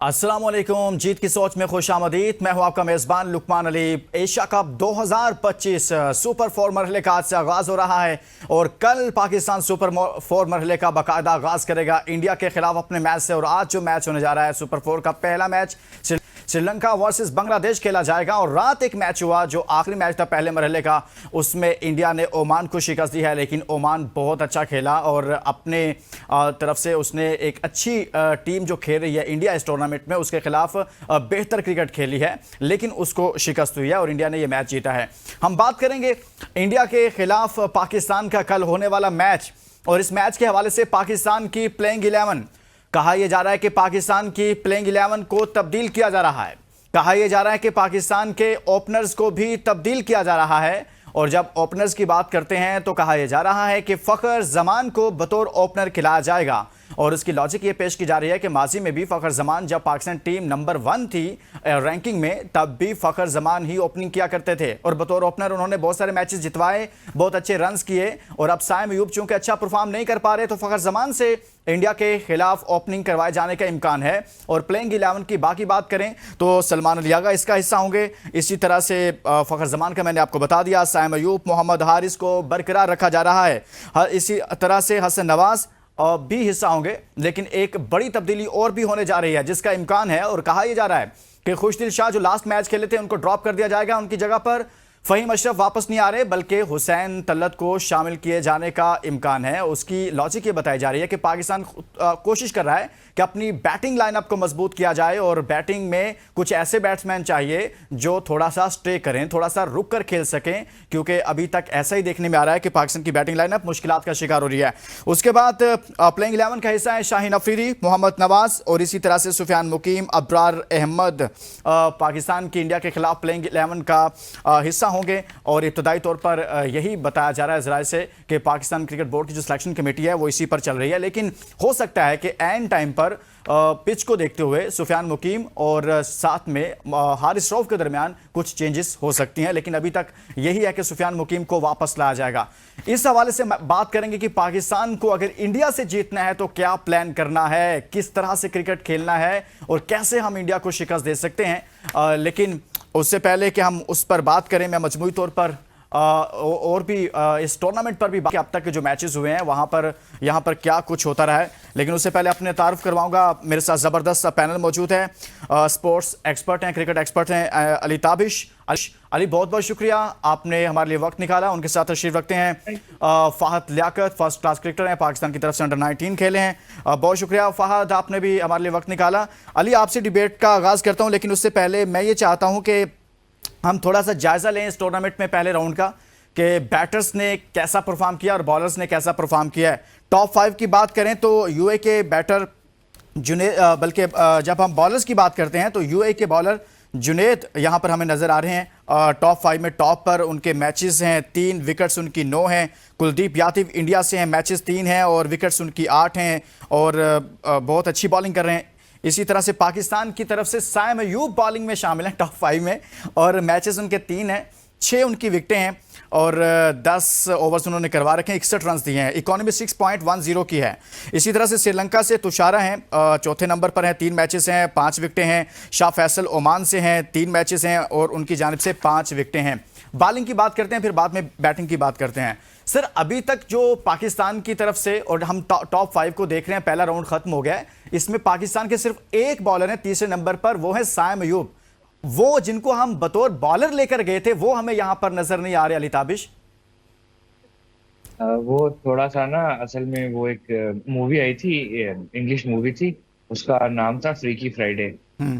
अस्सलाम वालेकुम। जीत की सोच में खुशामदीद। मैं हूं आपका मेजबान Luqman Ali. Asia cup 2025 super 4 मरहले का आज से आगाज हो रहा है और कल पाकिस्तान सुपर 4 मरहले का बाकायदा आगाज करेगा इंडिया के खिलाफ अपने मैच से। और आज जो मैच होने जा रहा है सुपर 4 का पहला मैच श्रीलंका वर्सेस बांग्लादेश खेला जाएगा। और रात एक मैच हुआ जो आखिरी मैच था पहले मरहले का, उसमें इंडिया ने ओमान को शिकस्त दी है, लेकिन ओमान बहुत अच्छा खेला और अपने तरफ से उसने एक अच्छी टीम जो खेल रही है इंडिया इस टूर्नामेंट में उसके खिलाफ बेहतर क्रिकेट खेली है, लेकिन उसको शिकस्त हुई है और इंडिया ने यह मैच जीता है। हम बात करेंगे इंडिया के खिलाफ पाकिस्तान का कल होने वाला मैच, और इस मैच के हवाले से पाकिस्तान की प्लेइंग 11 कहा यह जा रहा है कि पाकिस्तान की प्लेइंग 11 को तब्दील किया जा रहा है। कहा यह जा रहा है कि पाकिस्तान के ओपनर्स को भी तब्दील किया जा रहा है। और जब ओपनर्स की बात करते हैं तो कहा यह जा रहा है कि फखर जमान को बतौर ओपनर खिलाया जाएगा। और उसकी लॉजिक ये पेश की जा रही है कि माजी में भी फखर जमान जब पाकिस्तान टीम नंबर 1 थी रैंकिंग में, तब भी फखर जमान ही ओपनिंग किया करते थे और बतौर ओपनर उन्होंने बहुत सारे मैचेस जितवाए, बहुत अच्छे रन्स किए। और अब साइम अयूब चूंकि अच्छा परफॉर्म नहीं कर पा रहे तो फखर जमान से इंडिया के खिलाफ ओपनिंग करवाए जाने का इम्कान है। और प्लेइंग 11 की बाकी बात करें तो सलमान अली आगा इसका हिस्सा होंगे। इसी तरह से फखर जमान का मैंने आपको बता दिया, साइम अयूब, मोहम्मद हारिस को बरकरार रखा जा रहा है। इसी तरह से हसन नवाज भी हिस्सा होंगे, लेकिन एक बड़ी तब्दीली और भी होने जा रही है जिसका इम्कान है। और कहा यह जा रहा है कि खुशदिल शाह जो लास्ट मैच खेले थे उनको ड्रॉप कर दिया जाएगा, उनकी जगह पर फहीम अशरफ वापस नहीं आ रहे बल्कि हुसैन तलत को शामिल किए जाने का इम्कान है। उसकी लॉजिक ये बताई जा रही है कि पाकिस्तान कोशिश कर रहा है कि अपनी बैटिंग लाइनअप को मजबूत किया जाए और बैटिंग में कुछ ऐसे बैट्समैन चाहिए जो थोड़ा सा स्टे करें, थोड़ा सा रुक कर खेल सकें, क्योंकि अभी तक ऐसा ही देखने में आ रहा है कि पाकिस्तान की बैटिंग लाइनअप मुश्किलात का शिकार हो रही है। उसके बाद प्लेइंग 11 का हिस्सा है शाहीन अफरीदी, मोहम्मद नवाज और इसी तरह से सुफियान मुकीम, अब्रार अहमद पाकिस्तान की इंडिया के खिलाफ प्लेइंग 11 का हिस्सा होंगे। और इब्तदाई तौर पर यही बताया जा रहा है ज़राए से कि पाकिस्तान क्रिकेट बोर्ड की जो सिलेक्शन कमेटी है वो इसी पर चल रही है, लेकिन हो सकता है कि एंड टाइम पर पिच को देखते हुए सुफियान मुकीम और साथ में हारिस रऊफ के दरमियान कुछ चेंजेस हो सकती हैं, लेकिन अभी तक यही है कि सुफियान मुकीम को वापस लाया जाएगा। इस हवाले से बात करेंगे कि पाकिस्तान को अगर इंडिया से जीतना है तो क्या प्लान करना है, किस तरह से क्रिकेट खेलना है और कैसे हम इंडिया को शिकस्त दे सकते हैं। लेकिन उससे पहले कि हम उस पर बात करें, मैं मजमूई तौर पर और भी इस टूर्नामेंट पर भी अब तक के जो मैचेस हुए हैं वहां पर यहाँ पर क्या कुछ होता रहा है, लेकिन उससे पहले अपने तारुफ करवाऊंगा। मेरे साथ ज़बरदस्त पैनल मौजूद है, स्पोर्ट्स एक्सपर्ट हैं, क्रिकेट एक्सपर्ट हैं, अली ताबिश। अली बहुत बहुत शुक्रिया, आपने हमारे लिए वक्त निकाला। उनके साथ तशरीफ रखते हैं Fahad Liaquat, first class cricketer हैं, पाकिस्तान की तरफ से अंडर 19 खेले हैं। बहुत शुक्रिया फ़हद, आपने भी हमारे लिए वक्त निकाला। अली, आपसे डिबेट का आगाज़ करता हूँ, लेकिन उससे पहले मैं ये चाहता हूँ कि हम थोड़ा सा जायजा लें इस टूर्नामेंट में पहले राउंड का कि बैटर्स ने कैसा परफॉर्म किया और बॉलर्स ने कैसा परफॉर्म किया है। टॉप 5 की बात करें तो यूए के बैटर जुनेद, बल्कि जब हम बॉलर्स की बात करते हैं तो यूए के बॉलर जुनेद यहाँ पर हमें नजर आ रहे हैं टॉप 5 में। टॉप पर उनके मैचेस हैं 3, विकेट्स उनकी 9 हैं। कुलदीप यादव इंडिया से हैं, मैचेस 3 हैं और विकेट्स उनकी 8 हैं और बहुत अच्छी बॉलिंग कर रहे हैं। इसी तरह से पाकिस्तान की तरफ से साइम अयूब बॉलिंग में शामिल हैं टॉप 5 में और मैचेस उनके 3 हैं, 6 उनकी विकेटें हैं और 10 ओवर्स उन्होंने करवा रखे हैं, 61 रन दिए हैं। इकोनॉमी 6.10 की है। इसी तरह से श्रीलंका से तुषारा हैं, चौथे नंबर पर हैं, 3 मैचेस हैं, 5 विकेटें हैं। शाह फैसल ओमान से हैं, 3 मैचेस हैं और उनकी जानिब से 5 विकेटें हैं। बॉलिंग की बात करते हैं, फिर बाद में बैटिंग की बात करते हैं। सर, अभी तक जो पाकिस्तान की तरफ से, और हम टॉप 5 को देख रहे हैं, पहला राउंड खत्म हो गया है, इसमें पाकिस्तान के सिर्फ एक बॉलर है तीसरे नंबर पर, वो है साइम अयूब। वो जिनको हम बतौर बॉलर लेकर गए थे वो हमें यहां पर नजर नहीं आ रहे। अली ताबिश, वो थोड़ा सा ना, असल में वो एक मूवी आई थी, इंग्लिश मूवी थी, उसका नाम था फ्रीकी फ्राइडे।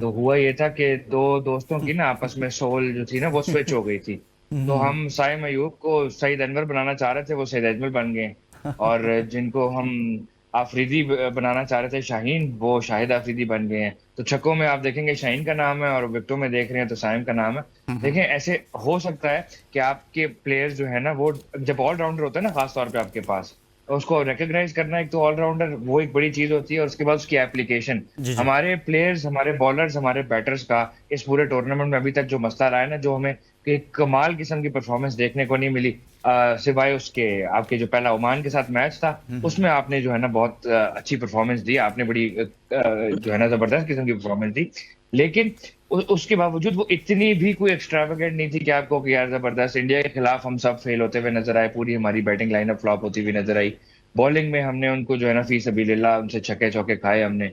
तो हुआ ये था कि 2 दोस्तों की ना आपस में सोल जो थी ना वो स्विच हो गई थी। तो हम साइम अयूब को सईद अनवर बनाना चाह रहे थे, वो सईद अजमल बन गए। और जिनको हम आफरीदी बनाना चाह रहे थे शाहीन, वो शाहिद आफरीदी बन गए हैं। तो छक्कों में आप देखेंगे शाहीन का नाम है और विकेटों में देख रहे हैं तो साइम का नाम है। देखें, ऐसे हो सकता है कि आपके प्लेयर्स जो है ना, वो जब ऑलराउंडर होता है ना, खास तौर पे आपके पास, तो उसको रिकॉग्नाइज करना, एक तो ऑलराउंडर वो एक बड़ी चीज होती है और उसके बाद उसकी एप्लीकेशन। हमारे प्लेयर्स, हमारे बॉलर्स, हमारे बैटर्स का इस पूरे टूर्नामेंट में अभी तक जो मसला रहा है ना, जो हमें एक कमाल किस्म की परफॉर्मेंस देखने को नहीं मिली। सिवाय उसके आपके जो पहला ओमान के साथ मैच था उसमें आपने जो है ना बहुत अच्छी परफॉर्मेंस दी, आपने बड़ी जो है ना जबरदस्त किस्म की परफॉर्मेंस दी। लेकिन उसके बावजूद वो इतनी भी कोई एक्स्ट्रावेगेंट नहीं थी कि आपको कि यार जबरदस्त इंडिया के खिलाफ हम सब फेल होते हुए नजर आए, पूरी हमारी बैटिंग लाइनअप फ्लॉप होती हुई नजर आई। बॉलिंग में हमने उनको जो है ना फी सबीलिल्लाह उनसे छक्के चौके खाए हमने।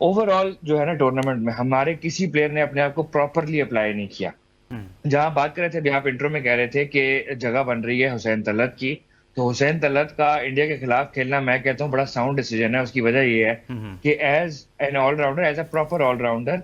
ओवरऑल जो है ना टूर्नामेंट में हमारे किसी प्लेयर ने अपने आप को प्रॉपरली अप्लाई नहीं किया। जहां बात कर रहे थे अभी आप इंट्रो में कह रहे थे कि जगह बन रही है हुसैन तलत की, तो हुसैन तलत का इंडिया के खिलाफ खेलना मैं कहता हूँ बड़ा साउंड डिसीजन है। उसकी वजह ये है कि as an allrounder, as a proper allrounder,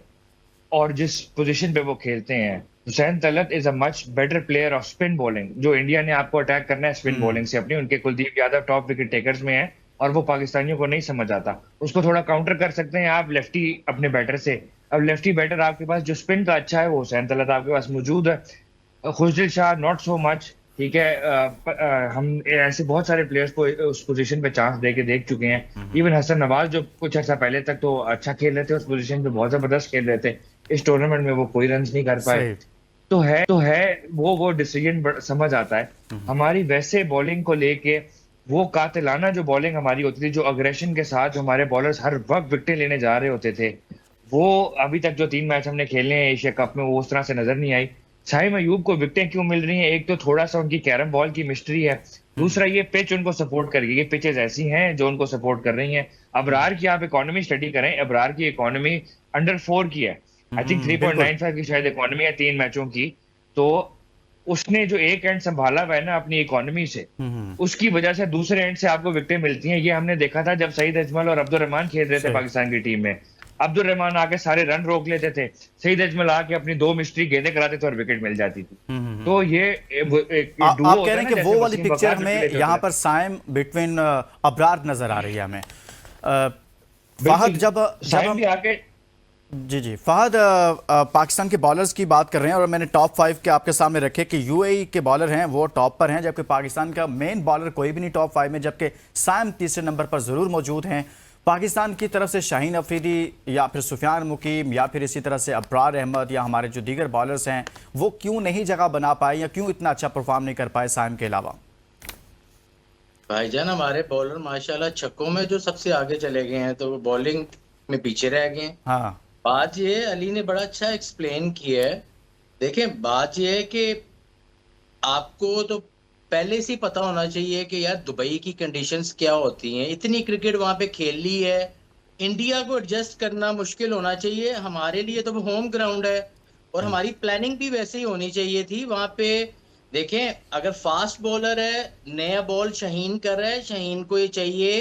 और जिस पोजीशन पे वो खेलते हैं, Hussain Talat is a much better player of spin bowling. जो इंडिया ने आपको अटैक करना है स्पिन बॉलिंग से अपनी, उनके Kuldeep Yadav top wicket takers में है और वो पाकिस्तानियों को नहीं समझ आता। उसको थोड़ा काउंटर कर सकते हैं आप लेफ्टी अपने बैटर से। अब लेफ्टी बैटर आपके पास जो स्पिन का अच्छा है वो हुसैन तलत आपके पास मौजूद है। खुशदिल शाह नॉट सो मच, ठीक है। हम ऐसे बहुत सारे प्लेयर्स को उस पोजीशन पे चांस दे के देख चुके हैं। इवन हसन नवाज जो कुछ अर्सा पहले तक तो अच्छा खेल रहे थे उस पोजीशन पे, बहुत जबरदस्त खेल रहे थे, इस टूर्नामेंट में वो कोई रन नहीं कर पाए। तो है वो डिसीजन समझ आता है। हमारी वैसे बॉलिंग को लेके वो कातिलाना जो बॉलिंग हमारी होती थी, जो अग्रेशन के साथ जो हमारे बॉलर्स हर वक्त विकेटें लेने जा रहे होते थे, वो अभी तक जो 3 मैच हमने खेले हैं एशिया कप में वो उस तरह से नजर नहीं आई। शाहिद अयूब को विकेटें क्यों मिल रही हैं? एक तो थोड़ा सा उनकी कैरम बॉल की मिस्ट्री है, दूसरा ये पिच उनको सपोर्ट कर रही है। ये पिचेस ऐसी हैं जो उनको सपोर्ट कर रही हैं। अबरार की आप इकोनॉमी स्टडी करें, अबरार की इकोनॉमी अंडर 4 की है, आई थिंक 3.95 की शायद इकोनॉमी है 3 मैचों की। तो उसने जो एक एंड संभाला हुआ है ना अपनी इकोनॉमी से, उसकी वजह से दूसरे एंड से आपको विकेटें मिलती हैं। ये हमने देखा था जब सईद अजमल और अब्दुल रहमान खेल रहे थे पाकिस्तान की टीम में। अब्दुल रहमान आके सारे रन रोक लेते थे, सईद अजमल आके अपनी 2 मिस्ट्री गेंदें कराते थे और विकेट मिल जाती थी। तो ये आप कह रहे हैं कि वो वाली पिक्चर हमें यहाँ पर साइम बिटवीन अबरार नजर आ रही है हमें। फहद जब हम आके जी फहद पाकिस्तान के बॉलर्स की बात कर रहे हैं और मैंने टॉप 5 के आपके सामने रखे कि यूएई के बॉलर हैं वो टॉप पर हैं, जबकि पाकिस्तान का मेन बॉलर कोई भी नहीं टॉप 5 में, जबकि साइम तीसरे नंबर पर ज़रूर मौजूद हैं। पाकिस्तान की तरफ से शाहीन अफरीदी या फिर सुफियान मुकीम या फिर इसी तरह से अबरार अहमद या हमारे जो दीगर बॉलर्स हैं वो क्यों नहीं जगह बना पाए या क्यों इतना अच्छा परफॉर्म नहीं कर पाए साइम के अलावा? भाईजान हमारे बॉलर माशाल्लाह छक्कों में जो सबसे आगे चले गए हैं, तो वो बॉलिंग में पीछे रह गए हैं। हाँ, बात ये है, अली ने बड़ा अच्छा एक्सप्लेन किया है। देखें, बात ये है कि आपको तो पहले से ही पता होना चाहिए कि यार दुबई की कंडीशंस क्या होती हैं। इतनी क्रिकेट वहां पे खेल ली है, इंडिया को एडजस्ट करना मुश्किल होना चाहिए। हमारे लिए तो वो होम ग्राउंड है और हमारी प्लानिंग भी वैसे ही होनी चाहिए थी वहां पे। देखें, अगर फास्ट बॉलर है, नया बॉल शाहीन कर रहा है, शाहीन को ये चाहिए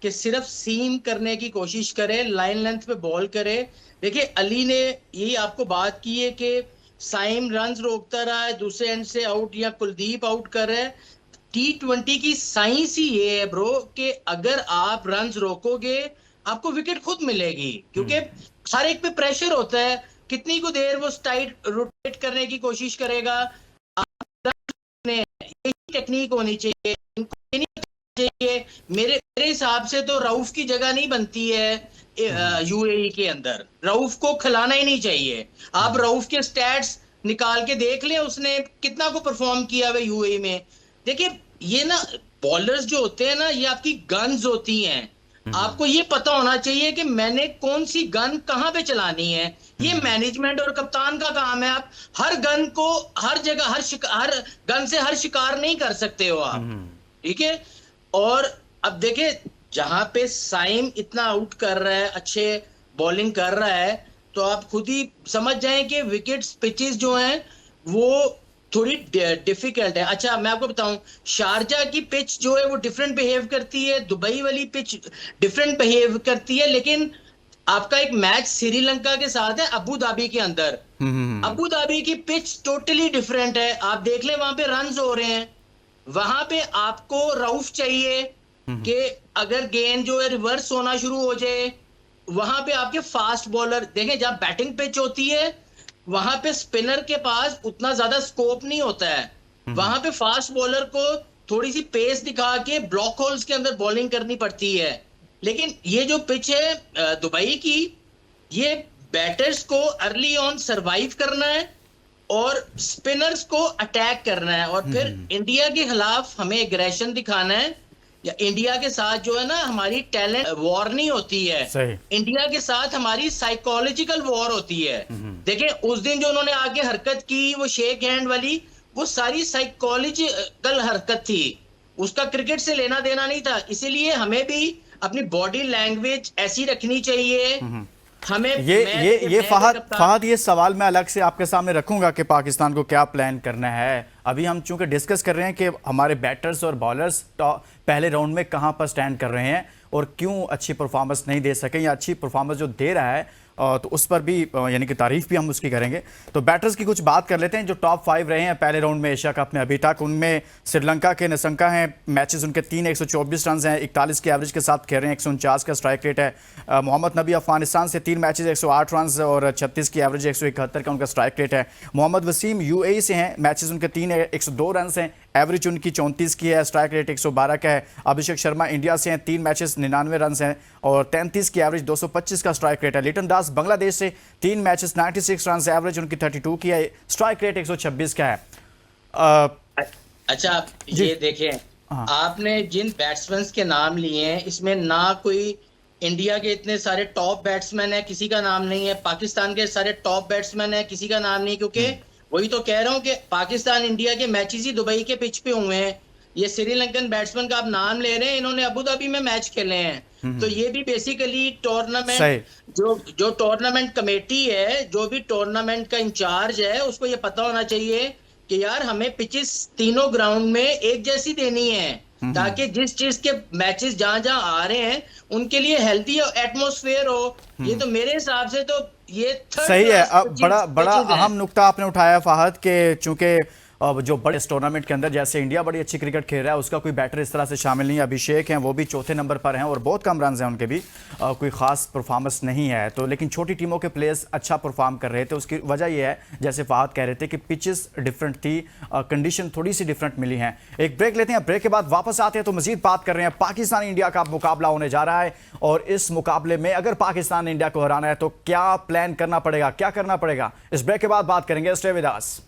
कि सिर्फ सीम करने की कोशिश करे, लाइन लेंथ पे बॉल करे। देखिए, अली ने यही आपको बात की है कि साइम रन्स रोकता रहा है, दूसरे एंड से आउट या कुलदीप आउट कर रहा है। T20 की साइंस ही ये है ब्रो कि अगर आप रन्स रोकोगे आपको विकेट खुद मिलेगी, क्योंकि हर एक पे प्रेशर होता है। कितनी को देर वो स्टाइट रोटेट करने की कोशिश करेगा, यही टेक्निक होनी चाहिए। इनको ये नहीं चाहिए, मेरे हिसाब से तो रऊफ की जगह नहीं बनती है यूएई के अंदर। रऊफ को खिलाना ही नहीं चाहिए। आप रऊफ के स्टैट्स निकाल के देख लें, उसने कितना को परफॉर्म किया हुआ यूएई में। देखिए, ये ना बॉलर्स जो होते हैं ना, ये आपकी गन्स होती हैं। आपको ये पता होना चाहिए कि मैंने कौन सी गन कहां पे चलानी है। ये मैनेजमेंट और कप्तान का काम है। आप हर गन को हर जगह हर गन से हर शिकार नहीं कर सकते हो आप, ठीक है। और अब देखे, जहां पे साइम इतना आउट कर रहा है, अच्छे बॉलिंग कर रहा है, तो आप खुद ही समझ जाएं कि विकेट्स पिचेस जो हैं वो थोड़ी डिफिकल्ट है। अच्छा, मैं आपको बताऊं, शारजा की पिच जो है वो डिफरेंट बिहेव करती है, दुबई वाली पिच डिफरेंट बिहेव करती है। लेकिन आपका एक मैच श्रीलंका के साथ है अबू धाबी के अंदर। अबू धाबी की पिच टोटली डिफरेंट है। आप देख ले, वहां पे रन्स हो रहे हैं, वहां पे आपको रऊफ चाहिए कि अगर गेंद जो है रिवर्स होना शुरू हो जाए, वहां पे आपके फास्ट बॉलर देखें, जहां बैटिंग पिच होती है वहां पे स्पिनर के पास उतना ज्यादा स्कोप नहीं होता है। वहां पे फास्ट बॉलर को थोड़ी सी पेस दिखा के ब्लॉक होल्स के अंदर बॉलिंग करनी पड़ती है। लेकिन ये जो पिच है दुबई की, ये बैटर्स को अर्ली ऑन सरवाइव करना है और स्पिनर्स को अटैक करना है और फिर इंडिया के खिलाफ हमें एग्रेशन दिखाना है। या इंडिया के साथ जो है ना हमारी टैलेंट वॉर नहीं होती है, सही। इंडिया के साथ हमारी साइकोलॉजिकल वॉर होती है। देखिए उस दिन जो उन्होंने आगे हरकत की वो शेक हैंड वाली, वो सारी साइकोलॉजिकल हरकत थी, उसका क्रिकेट से लेना देना नहीं था। इसीलिए हमें भी अपनी बॉडी लैंग्वेज ऐसी रखनी चाहिए। हमें ये फहद ये सवाल मैं अलग से आपके सामने रखूंगा कि पाकिस्तान को क्या प्लान करना है। अभी हम चूंकि डिस्कस कर रहे हैं कि हमारे बैटर्स और बॉलर्स पहले राउंड में कहां पर स्टैंड कर रहे हैं और क्यों अच्छी परफॉर्मेंस नहीं दे सके, या अच्छी परफॉर्मेंस जो दे रहा है तो उस पर भी यानी कि तारीफ भी हम उसकी करेंगे। तो बैटर्स की कुछ बात कर लेते हैं जो टॉप 5 रहे हैं पहले राउंड में एशिया कप में अभी तक। उनमें श्रीलंका के निशंका हैं, मैचेस उनके 3 124 रन हैं, 41 की एवरेज के साथ खेल रहे हैं, 149 का स्ट्राइक रेट है। मोहम्मद नबी अफगानिस्तान से 3 मैचेस 108 रन और 36 की एवरेज, 171 का उनका स्ट्राइक रेट है। मोहम्मद वसीम यूएई से हैं, मैचेस उनके 3 102 रन हैं, एवरेज उनकी 34 की है, स्ट्राइक रेट 112 का है। अभिषेक शर्मा इंडिया से हैं, 3 मैचेस 99 रन हैं और 33 की एवरेज, 225 का स्ट्राइक रेट है। लिटन दास बांग्लादेश से 3 मैचेस 96 रन, एवरेज उनकी 32 की है, स्ट्राइक रेट 126 का है। अच्छा ये देखें, आपने जिन बैट्समैन के नाम लिए हैं इसमें ना कोई इंडिया के इतने सारे टॉप बैट्समैन है, किसी का नाम नहीं है। पाकिस्तान के सारे टॉप बैट्समैन है, किसी का नाम नहीं, क्योंकि वही तो कह रहा हूं कि पाकिस्तान इंडिया के मैचेस ही दुबई के पिच पे हुए हैं। ये श्रीलंकन बैट्समैन का आप नाम ले रहे हैं, इन्होंने अबू धाबी में मैच खेले हैं। तो ये भी बेसिकली टूर्नामेंट जो टूर्नामेंट कमेटी है, जो भी टूर्नामेंट का इंचार्ज है, उसको ये पता होना चाहिए कि यार हमें पिचेस तीनों ग्राउंड में एक जैसी देनी है, ताकि जिस चीज के मैचेस जहां जहां आ रहे हैं उनके लिए हेल्थी एटमॉस्फेयर हो। ये तो मेरे हिसाब से तो ये सही है। अब बड़ा अहम नुक्ता आपने उठाया फहद के, चूंकि जो बड़े टूर्नामेंट के अंदर जैसे इंडिया बड़ी अच्छी क्रिकेट खेल रहा है, उसका कोई बैटर इस तरह से शामिल नहीं है। अभिषेक हैं, वो भी चौथे नंबर पर हैं और बहुत कम रन हैं उनके भी, कोई खास परफॉर्मेंस नहीं है। तो लेकिन छोटी टीमों के प्लेयर्स अच्छा परफॉर्म कर रहे थे। उसकी वजह यह है, जैसे फहद कह रहे थे, कि पिचेस डिफरेंट थी, कंडीशन थोड़ी सी डिफरेंट मिली हैं। एक ब्रेक लेते हैं, ब्रेक के बाद वापस आते हैं तो मजीद बात कर रहे हैं। पाकिस्तान इंडिया का मुकाबला होने जा रहा है और इस मुकाबले में अगर पाकिस्तान ने इंडिया को हराना है तो क्या प्लान करना पड़ेगा, क्या करना पड़ेगा, इस ब्रेक के बाद बात करेंगे। Stay with us.